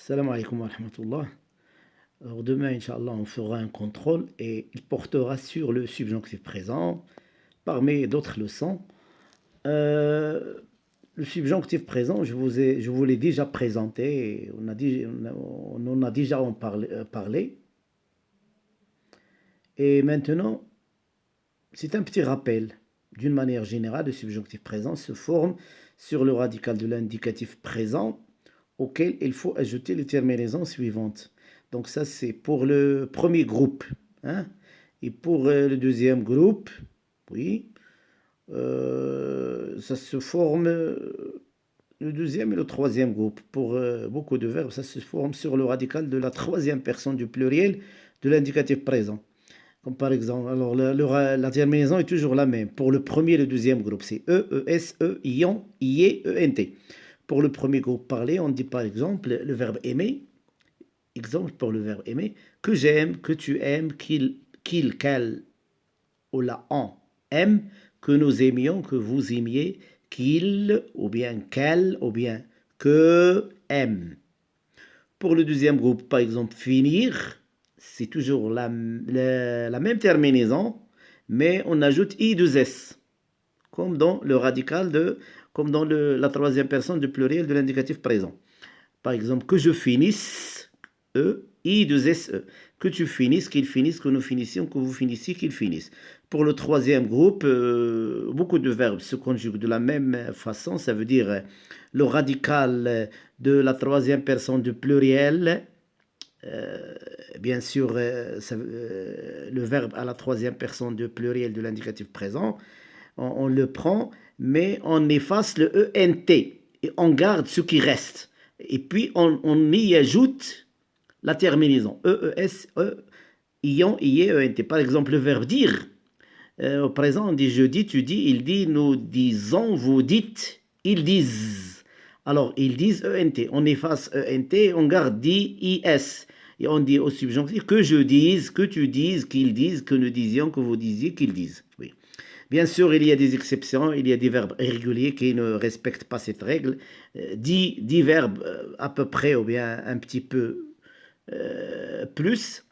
Salam alaikum wa rahmatullah. Alors demain, Inch'Allah, on fera un contrôle et il portera sur le subjonctif présent, parmi d'autres leçons. Euh, le subjonctif présent, je vous l'ai déjà présenté, on en a déjà parlé. Et maintenant, c'est un petit rappel. D'une manière générale, le subjonctif présent se forme sur le radical de l'indicatif présent auquel il faut ajouter les terminaisons suivantes. Donc ça, c'est pour le premier groupe. Hein? Et pour le deuxième groupe, oui, ça se forme le deuxième et le troisième groupe. Pour beaucoup de verbes, ça se forme sur le radical de la troisième personne du pluriel de l'indicatif présent. Comme par exemple, alors la terminaison est toujours la même. Pour le premier et le deuxième groupe, c'est E, ES, E, ion, IE, ENT. Pour le premier groupe parlé, on dit par exemple le verbe aimer. Exemple pour le verbe aimer, que j'aime, que tu aimes, qu'il, qu'elle, ou la on aime, que nous aimions, que vous aimiez, qu'il, ou bien qu'elle, ou bien que aime. Pour le deuxième groupe, par exemple, finir, c'est toujours la même terminaison, mais on ajoute I2S, comme dans le radical comme dans la troisième personne du pluriel de l'indicatif présent. Par exemple, que je finisse, E, I2SE. Que tu finisses, qu'il finisse, que nous finissions, que vous finissiez, qu'il finisse. Pour le troisième groupe, beaucoup de verbes se conjuguent de la même façon. Ça veut dire le radical de la troisième personne du pluriel. Bien sûr, le verbe à la troisième personne du pluriel de l'indicatif présent, on le prend, mais on efface le ENT et on garde ce qui reste. Et puis on y ajoute la terminaison E-E-S-E, ion, IE, ENT. Par exemple, le verbe dire. Au présent, on dit je dis, tu dis, il dit, nous disons, vous dites, ils disent. Alors, ils disent ENT. On efface ENT, on garde dit, IS. Et on dit au subjonctif que je dise, que tu dises, qu'ils disent, que nous disions, que vous disiez, qu'ils disent. Oui. Bien sûr, il y a des exceptions, il y a des verbes irréguliers qui ne respectent pas cette règle. 10 verbes à peu près, ou bien un petit peu plus,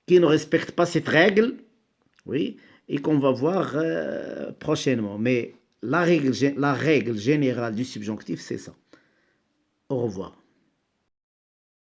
qui ne respectent pas cette règle, oui, et qu'on va voir prochainement. Mais la règle générale du subjonctif, c'est ça. Au revoir.